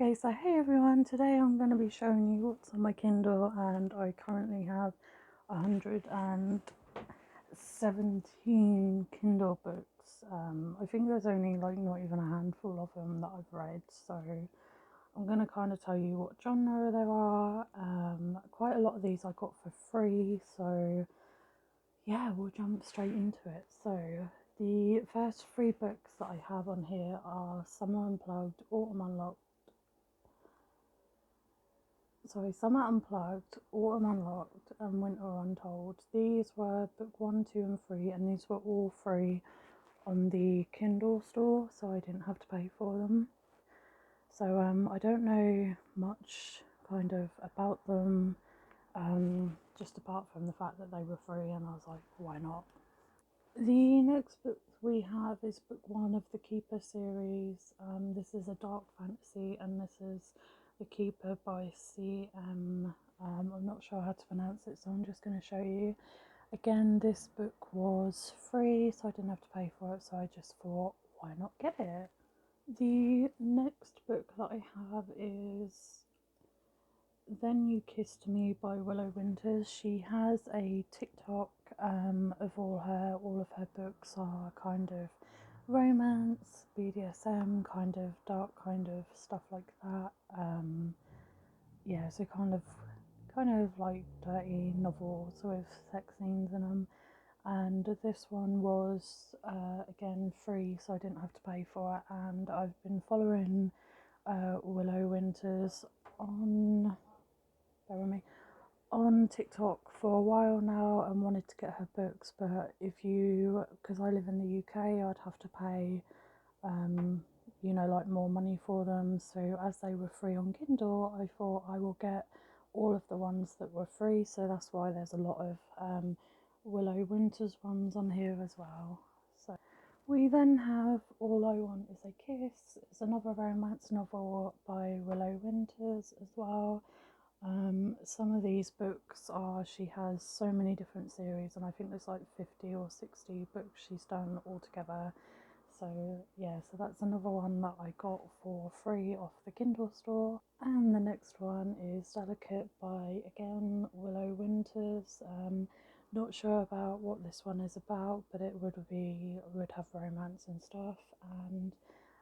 Okay, so hey everyone, today I'm going to be showing you what's on my Kindle, and I currently have 117 Kindle books. I think there's only like not even a handful of them that I've read, so I'm going to kind of tell you what genre there are. Quite a lot of these I got for free, so yeah, we'll jump straight into it. So the first three books that I have on here are Summer Unplugged, Summer Unplugged, Autumn Unlocked, and Winter Untold. These were book 1, 2, and 3, and these were all free on the Kindle store, so I didn't have to pay for them. So I don't know much kind of about them, just apart from the fact that they were free, and I was like, why not? The next book we have is book 1 of the Keeper series. This is a dark fantasy, and this is The Keeper by C.M. I'm not sure how to pronounce it, so I'm just going to show you. Again, this book was free, so I didn't have to pay for it, so I just thought, why not get it? The next book that I have is Then You Kissed Me by Willow Winters. She has a TikTok of all of her books are kind of romance, BDSM, kind of dark kind of stuff like that. Yeah, so kind of like dirty novels with sex scenes in them. And this one was again free, so I didn't have to pay for it. And I've been following Willow Winters on bear with me on TikTok for a while now and wanted to get her books, but because I live in the UK, I'd have to pay, like more money for them. So as they were free on Kindle, I thought I will get all of the ones that were free. So that's why there's a lot of Willow Winters ones on here as well. So we then have All I Want Is a Kiss. It's another romance novel by Willow Winters as well. Some of these books she has so many different series, and I think there's like 50 or 60 books she's done altogether. So yeah, so that's another one that I got for free off the Kindle store. And the next one is Delicate by, again, Willow Winters. Not sure about what this one is about, but it would have romance and stuff. And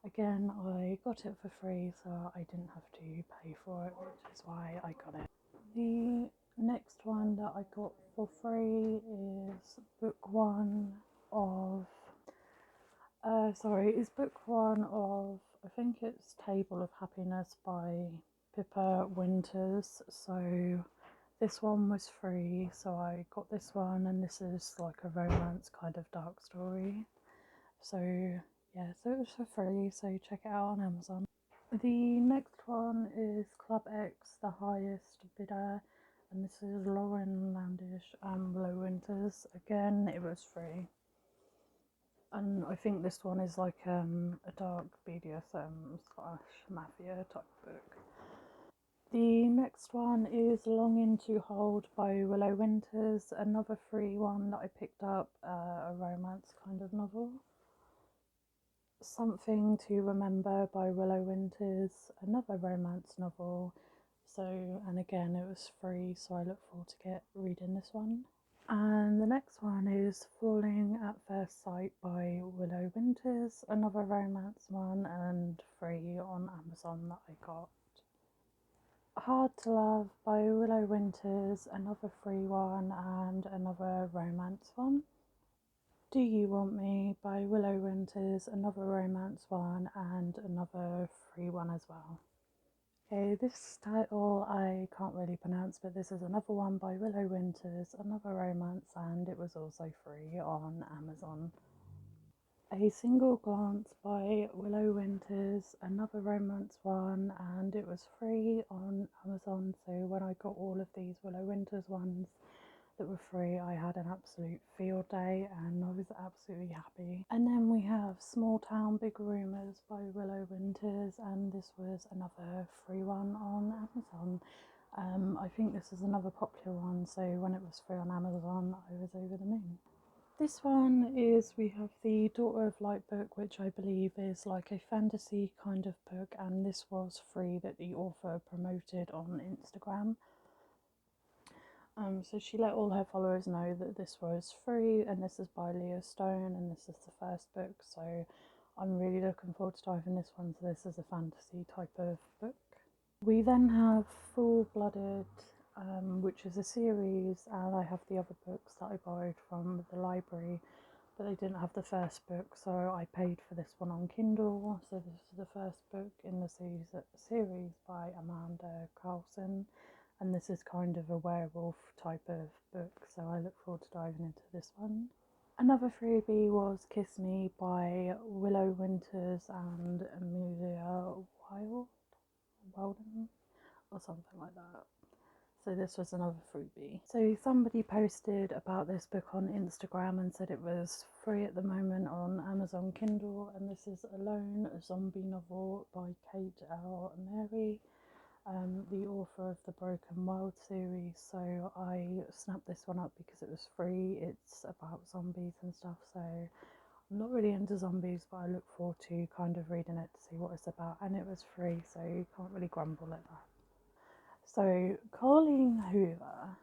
again, I got it for free, so I didn't have to pay for it, which is why I got it. The next one that I got for free is book one of, is book one of, I think it's Table of Happiness by Pippa Winters. So this one was free, so I got this one, and this is like a romance kind of dark story. So yeah, so it was for free, so check it out on Amazon. The next one is Club X, The Highest Bidder, and this is Lauren Landish and Willow Winters. Again, it was free. And I think this one is like a dark BDSM / mafia type book. The next one is Longing to Hold by Willow Winters, another free one that I picked up, a romance kind of novel. Something to Remember by Willow Winters, another romance novel. So, and again, it was free, so I look forward to reading this one. And the next one is Falling at First Sight by Willow Winters, another romance one, and free on Amazon that I got. Hard to Love by Willow Winters, another free one and another romance one. Do You Want Me by Willow Winters, another romance one and another free one as well. Okay, this title I can't really pronounce, but this is another one by Willow Winters, another romance, and it was also free on Amazon. A Single Glance by Willow Winters, another romance one, and it was free on Amazon. So when I got all of these Willow Winters ones that were free, I had an absolute field day and I was absolutely happy. And then we have Small Town Big Rumours by Willow Winters, and this was another free one on Amazon. I think this is another popular one, so when it was free on Amazon, I was over the moon. This one is, we have the Daughter of Light book, which I believe is like a fantasy kind of book, and this was free that the author promoted on Instagram. So she let all her followers know that this was free, and this is by Leah Stone, and this is the first book, so I'm really looking forward to diving this one. So this is a fantasy type of book. We then have Full Blooded, which is a series, and I have the other books that I borrowed from the library, but they didn't have the first book, so I paid for this one on Kindle. So this is the first book in the series by Amanda Carlson, and this is kind of a werewolf type of book, so I look forward to diving into this one. Another freebie was Kiss Me by Willow Winters and Amelia Wilden or something like that. So this was another freebie. So somebody posted about this book on Instagram and said it was free at the moment on Amazon Kindle, and this is Alone, a zombie novel by Kate L. Mary, the author of the Broken World series. So I snapped this one up because it was free. It's about zombies and stuff, so I'm not really into zombies, but I look forward to kind of reading it to see what it's about, and it was free, so you can't really grumble at that. So Colleen Hoover,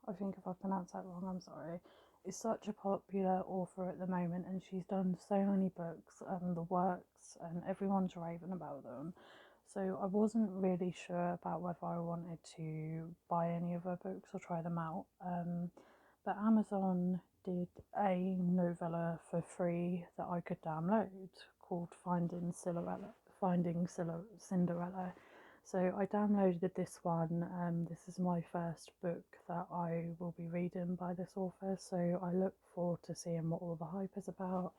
I think if I pronounced that wrong, I'm sorry, is such a popular author at the moment, and she's done so many books and the works, and everyone's raving about them. So I wasn't really sure about whether I wanted to buy any of her books or try them out. But Amazon did a novella for free that I could download called Finding Cinderella. So I downloaded this one. This is my first book that I will be reading by this author, so I look forward to seeing what all the hype is about.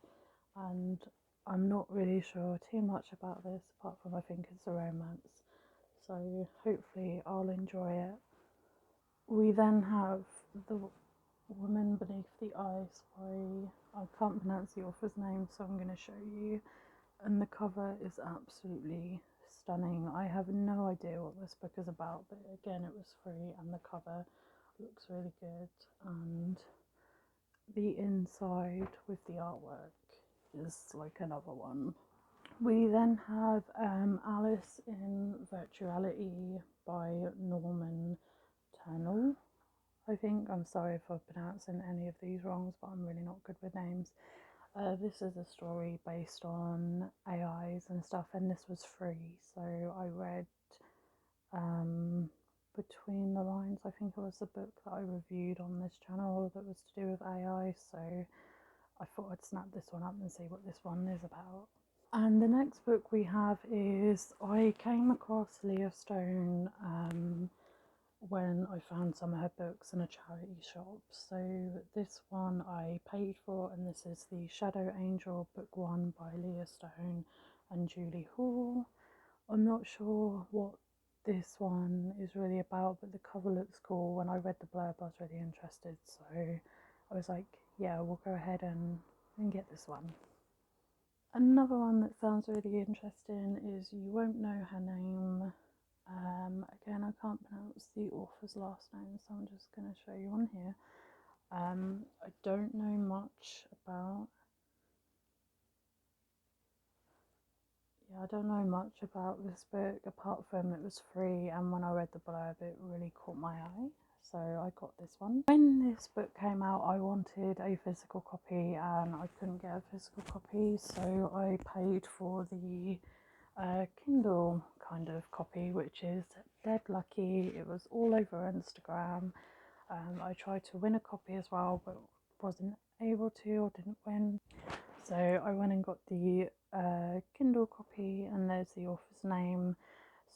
And I'm not really sure too much about this, apart from I think it's a romance. So hopefully I'll enjoy it. We then have The Woman Beneath the Ice by, I can't pronounce the author's name, so I'm going to show you. And the cover is absolutely stunning. I have no idea what this book is about, but again, it was free, and the cover looks really good. And the inside with the artwork is like another one. We then have Alice in Virtuality by Norman Turnell. I think, I'm sorry if I'm pronouncing any of these wrongs, but I'm really not good with names. This is a story based on AIs and stuff, and this was free, so I read Between the Lines. I think it was the book that I reviewed on this channel that was to do with AI, so I thought I'd snap this one up and see what this one is about. And the next book we have is, I came across Leah Stone when I found some of her books in a charity shop. So this one I paid for, and this is the Shadow Angel book 1 by Leah Stone and Julie Hall. I'm not sure what this one is really about, but the cover looks cool. When I read the blurb I was really interested, so I was like, yeah, we'll go ahead and get this one. Another one that sounds really interesting is You Won't Know Her Name. Again, I can't pronounce the author's last name, so I'm just going to show you on here. I don't know much about. Yeah, I don't know much about this book apart from it was free, and when I read the blurb, it really caught my eye. So I got this one. When this book came out, I wanted a physical copy, and I couldn't get a physical copy, so I paid for the Kindle kind of copy, which is dead lucky. It was all over Instagram. I tried to win a copy as well, but wasn't able to, or didn't win. So I went and got the Kindle copy, and there's the author's name.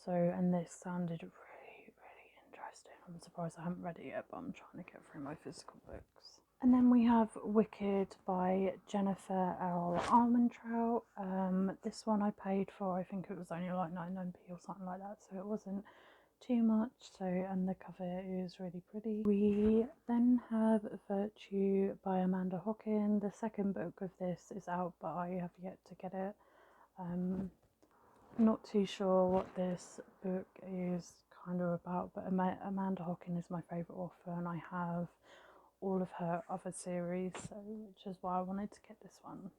So, and this sounded really, really interesting. I'm surprised I haven't read it yet, but I'm trying to get through my physical books. And then we have Wicked by Jennifer L. Armentrout. This one I paid for, I think it was only like 99p or something like that, so it wasn't too much. So, and the cover is really pretty. We then have Virtue by Amanda Hockin. The second book of this is out, but I have yet to get it. Not too sure what this book is kind of about, but Amanda Hockin is my favourite author, and I have all of her other series, so which is why I wanted to get this one.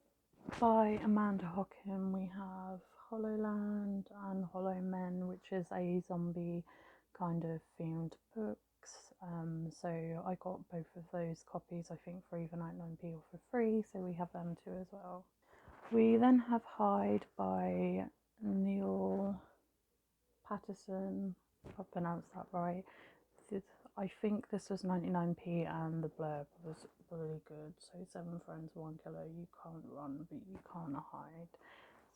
By Amanda Hockin, we have Hollowland and Hollow Men, which is a zombie kind of themed books. So I got both of those copies, I think, for either 99p or for free, so we have them too as well. We then have Hyde by Neil Patterson, if I pronounced that right. I think this was 99p and the blurb was really good. So 7 friends, 1 killer, you can't run but you can't hide.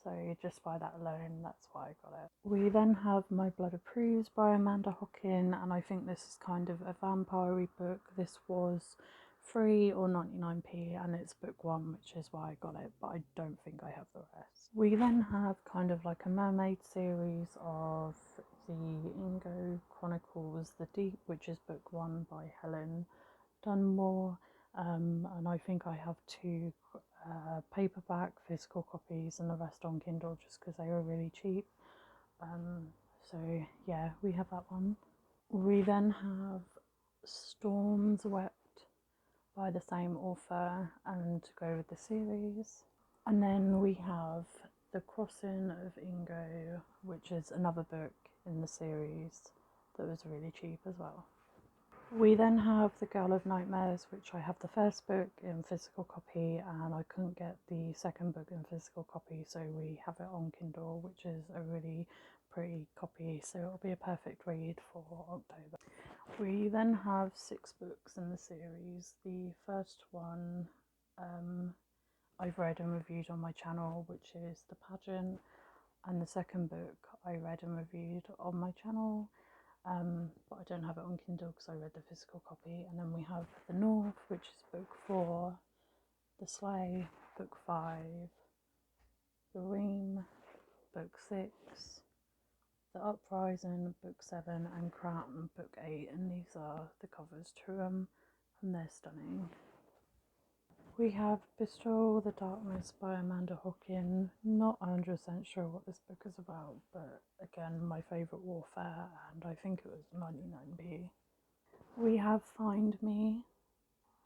So just by that alone, that's why I got it. We then have My Blood Approves by Amanda Hockin, and I think this is kind of a vampire-y book. This was free or 99p, and it's book 1, which is why I got it, but I don't think I have the rest. We then have kind of like a mermaid series of the Ingo Chronicles The Deep, which is book 1 by Helen Dunmore, and I think I have 2 paperback physical copies and the rest on Kindle just because they were really cheap. So yeah, we have that one. We then have Storms Wept by the same author, and to go with the series. And then we have The Crossing of Ingo, which is another book in the series that was really cheap as well. We then have The Girl of Nightmares, which I have the first book in physical copy and I couldn't get the second book in physical copy, so we have it on Kindle, which is a really pretty copy, so it'll be a perfect read for October. We then have 6 books in the series. The first one I've read and reviewed on my channel, which is The Pageant, and the second book I read and reviewed on my channel. But I don't have it on Kindle because I read the physical copy. And then we have The North, which is book 4, The Sway, book 5, The Ream, book 6, The Uprising, book 7, and Crown, book 8. And these are the covers to them, and they're stunning. We have Bestow the Darkness by Amanda Hockin. Not 100% sure what this book is about, but again, my favourite warfare, and I think it was 99p. We have Find Me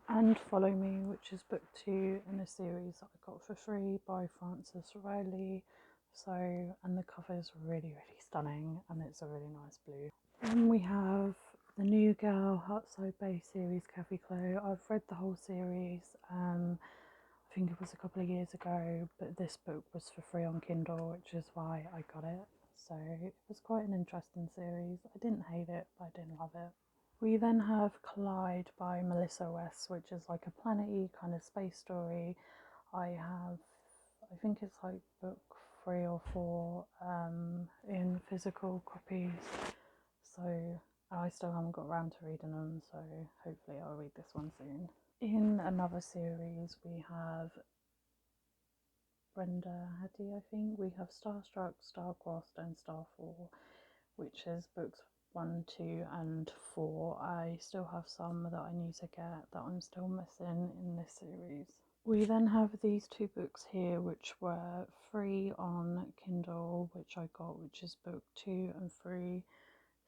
and Follow Me, which is book 2 in a series that I got for free by Frances Riley. So, and the cover is really, really stunning, and it's a really nice blue. Then we have The New Girl, Heartside Bay series, Kathy Chloe. I've read the whole series. I think it was a couple of years ago, but this book was for free on Kindle, which is why I got it. So it was quite an interesting series. I didn't hate it, but I didn't love it. We then have Collide by Melissa West, which is like a planet-y kind of space story. I think it's like book 3 or 4 in physical copies. So I still haven't got around to reading them, so hopefully I'll read this one soon. In another series, we have Brenda Haddy, I think. We have Starstruck, Star-Crossed, and Starfall, which is books 1, 2, and 4. I still have some that I need to get that I'm still missing in this series. We then have these 2 books here, which were free on Kindle, which I got, which is book 2 and 3.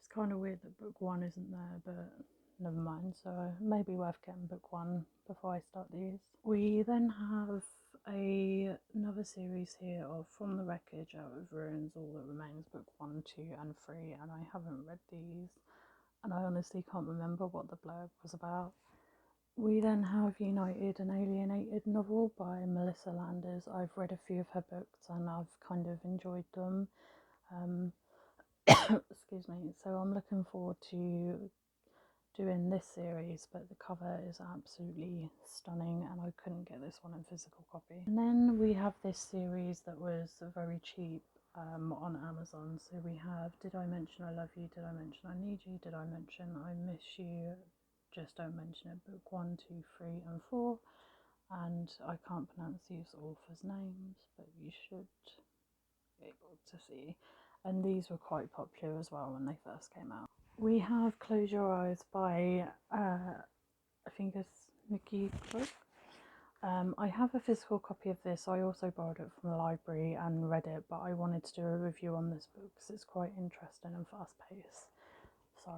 It's kind of weird that book 1 isn't there, but never mind, so maybe worth getting book 1 before I start these. We then have another series here of From the Wreckage Out of Ruins All That Remains, book 1, 2 and 3, and I haven't read these, and I honestly can't remember what the blurb was about. We then have United and Alienated novel by Melissa Landers. I've read a few of her books and I've kind of enjoyed them. Excuse me. So I'm looking forward to doing this series, but the cover is absolutely stunning and I couldn't get this one in physical copy. And then we have this series that was very cheap on Amazon. So we have Did I Mention I Love You, Did I Mention I Need You, Did I Mention I Miss You, Just Don't Mention It, book 1, 2, 3 and 4. And I can't pronounce these authors' names, but you should be able to see. And these were quite popular as well when they first came out. We have Close Your Eyes by, I think it's Nikki Cook. I have a physical copy of this. I also borrowed it from the library and read it, but I wanted to do a review on this book because it's quite interesting and fast paced. So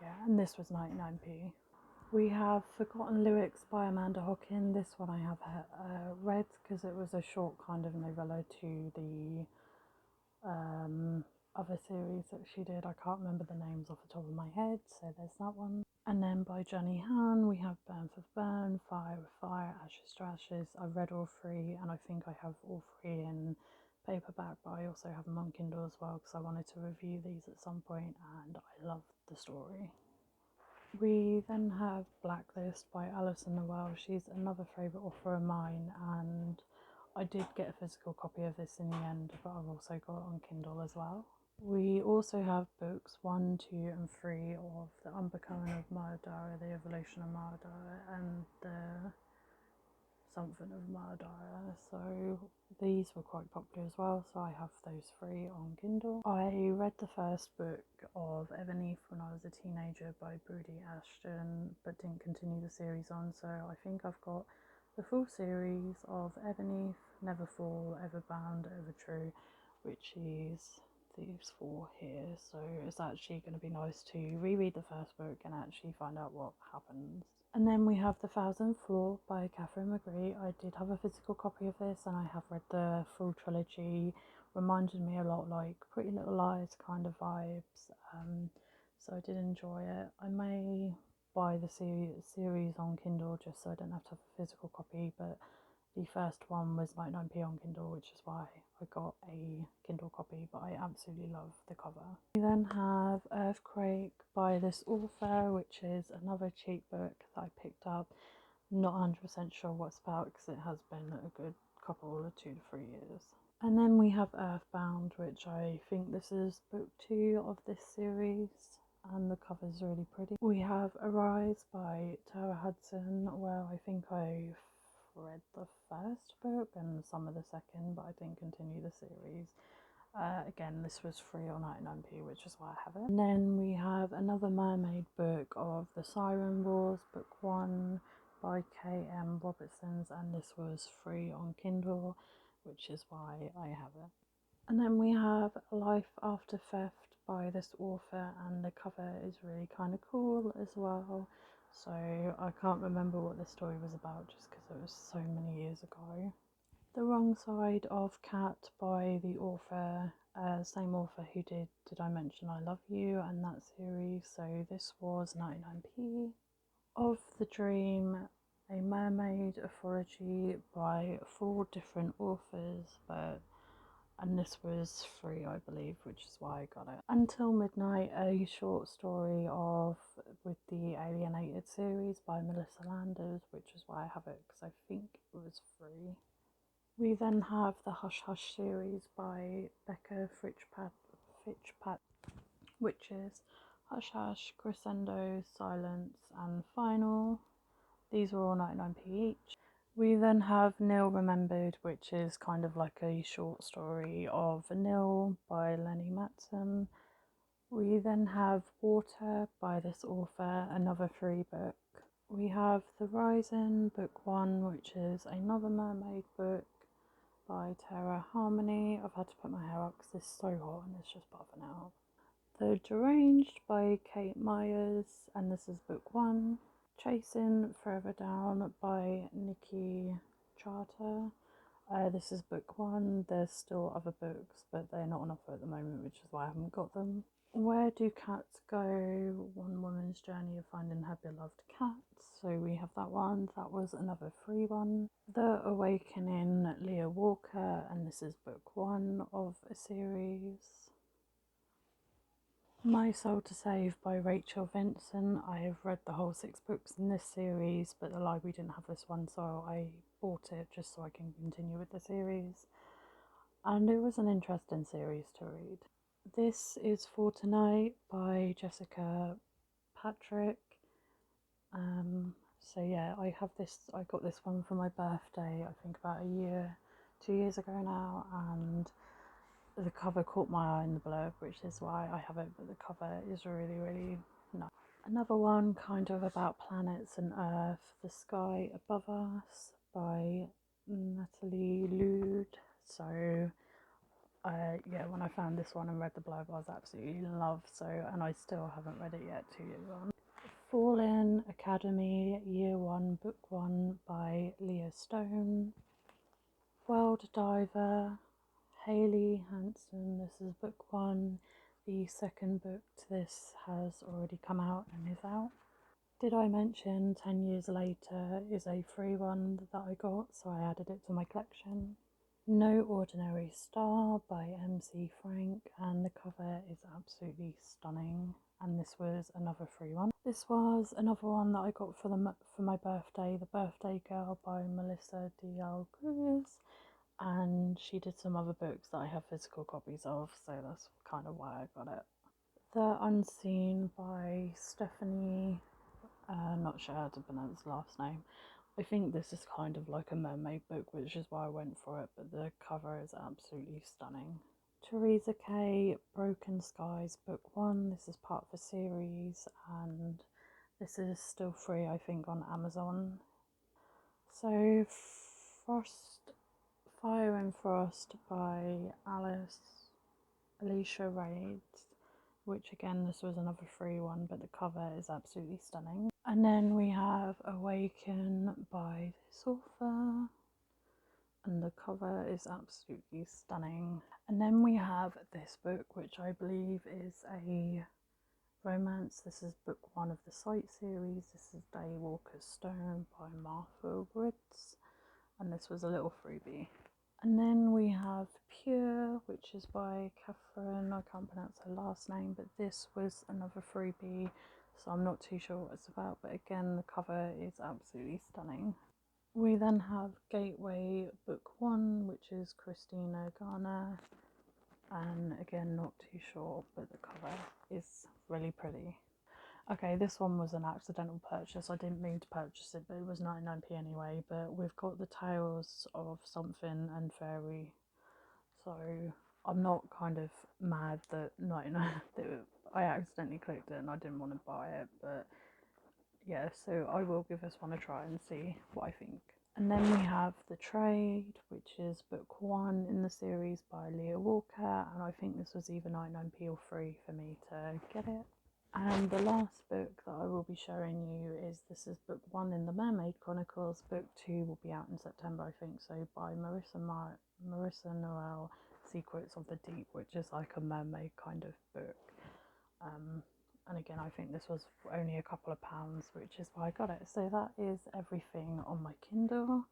yeah, and this was 99p. We have Forgotten Lyrics by Amanda Hockin. This one I have read because it was a short kind of novella to the other series that she did. I can't remember the names off the top of my head, so there's that one. And then by Jenny Han, we have Burn for Burn, Fire with Fire, Ashes to Ashes. I've read all three, and I think I have all three in paperback, but I also have them on Kindle as well because I wanted to review these at some point, and I love the story. We then have Blacklist by Alison Noel. She's another favourite author of mine, and I did get a physical copy of this in the end, but I've also got it on Kindle as well. We also have books 1, 2, and 3 of The Unbecoming of Murder, The Evolution of Murder, and The Something of Murder. So these were quite popular as well, so I have those 3 on Kindle. I read the first book of Ebony when I was a teenager by Brodie Ashton, but didn't continue the series on, so I think I've got the full series of Ebony, Never Fall, Ever Bound, Ever True, which is these 4 here, so it's actually going to be nice to reread the first book and actually find out what happens. And then we have The Thousandth Floor by Catherine McGree. I did have a physical copy of this, and I have read the full trilogy. Reminded me a lot like Pretty Little Lies kind of vibes, so I did enjoy it. I may buy the series on Kindle just so I don't have to have a physical copy, but the first one was 99p on Kindle, which is why I got a Kindle copy, but I absolutely love the cover. We then have Earthquake by this author, which is another cheap book that I picked up. Not 100% sure what it's about because it has been a good couple of 2 to 3 years. And then we have Earthbound, which I think this is book 2 of this series, and the cover is really pretty. We have Arise by Tara Hudson, where I think I've read the first book and some of the second, but I didn't continue the series. Again, this was free on 99p, which is why I have it. And then we have another mermaid book of The Siren Wars, book 1 by K.M. Robertsons, and this was free on Kindle, which is why I have it. And then we have Life After Theft by this author, and the cover is really kind of cool as well. So I can't remember what the story was about just because it was so many years ago. The Wrong Side of Cat by the author, same author who did I Mention I Love You and that series, so this was 99p. Of the Dream, a Mermaid Apology by 4 different authors, and this was free, I believe, which is why I got it. Until Midnight, a short story with the Alienated series by Melissa Landers, which is why I have it because I think it was free. We then have the Hush Hush series by Becca Fitchpat, which is Hush Hush, Crescendo, Silence, and Final. These were all 99p each. We then have Nil Remembered, which is kind of like a short story of Nil by Lenny Matson. We then have Water by this author, another free book. We have The Rising, book 1, which is another mermaid book by Tara Harmony. I've had to put my hair up because it's so hot and it's just buffing out. The Deranged by Kate Myers, and this is book 1. Chasing Forever Down by Nikki Charter. This is book 1. There's still other books, but they're not on offer at the moment, which is why I haven't got them. Where Do Cats Go? One Woman's Journey of Finding Her Beloved Cat. So we have that one. That was another free one. The Awakening, Leah Walker, and this is book 1 of a series. My Soul to Save by Rachel Vincent. I have read the whole 6 books in this series, but the library didn't have this one, so I bought it just so I can continue with the series. And it was an interesting series to read. This is For Tonight by Jessica Patrick. So yeah, I got this one for my birthday, I think about 2 years ago now, and the cover caught my eye in the blurb, which is why I have it, but the cover is really, really nice. Another one kind of about planets and Earth, The Sky Above Us by Natalie Lude. So yeah, when I found this one and read the blurb, I was absolutely in love. And I still haven't read it yet 2 years on. Fallen Academy Year 1 Book 1 by Leah Stone. World Diver, Hayley Hanson. This is book 1. The second book to this has already come out and is out. Did I mention 10 Years Later is a free one that I got, so I added it to my collection. No Ordinary Star by MC Frank, and the cover is absolutely stunning, and this was another free one. This was another one that I got for my birthday, The Birthday Girl by Melissa D.L. Cruz, and she did some other books that I have physical copies of, so that's kind of why I got it. The Unseen by Stephanie, not sure how to pronounce the last name. I think this is kind of like a mermaid book, which is why I went for it, but the cover is absolutely stunning. Theresa K. Broken Skies Book 1. This is part of a series, and this is still free, I think, on Amazon. So, Fire and Frost by Alicia Raids, which again, this was another free one, but the cover is absolutely stunning. And then we have Awaken by this author, and the cover is absolutely stunning. And then we have this book, which I believe is a romance. This is book 1 of the Sight series. This is Daywalker's Stone by Martha Woods, and this was a little freebie. And then we have Pure, which is by Catherine, I can't pronounce her last name, but this was another freebie, so I'm not too sure what it's about, but again, the cover is absolutely stunning. We then have Gateway Book 1, which is Christina Garner, and again, not too sure, but the cover is really pretty. Okay, this one was an accidental purchase. I didn't mean to purchase it, but it was 99p anyway. But we've got the Tales of Something and Fairy, so I'm not kind of mad that 99 that I accidentally clicked it and I didn't want to buy it. But yeah, so I will give this one a try and see what I think. And then we have The Trade, which is book 1 in the series by Leah Walker, and I think this was either 99p or free for me to get it. And the last book that I will be showing you this is book 1 in the Mermaid Chronicles. Book 2 will be out in September, I think so, by Marissa Noel, Secrets of the Deep, which is like a mermaid kind of book. And again, I think this was only a couple of pounds, which is why I got it. So that is everything on my Kindle.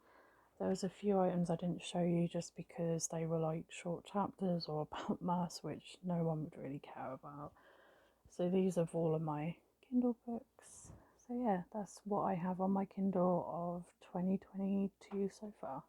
There was a few items I didn't show you just because they were like short chapters or about maths, which no one would really care about. So these are all of my Kindle books. So yeah, that's what I have on my Kindle of 2022 so far.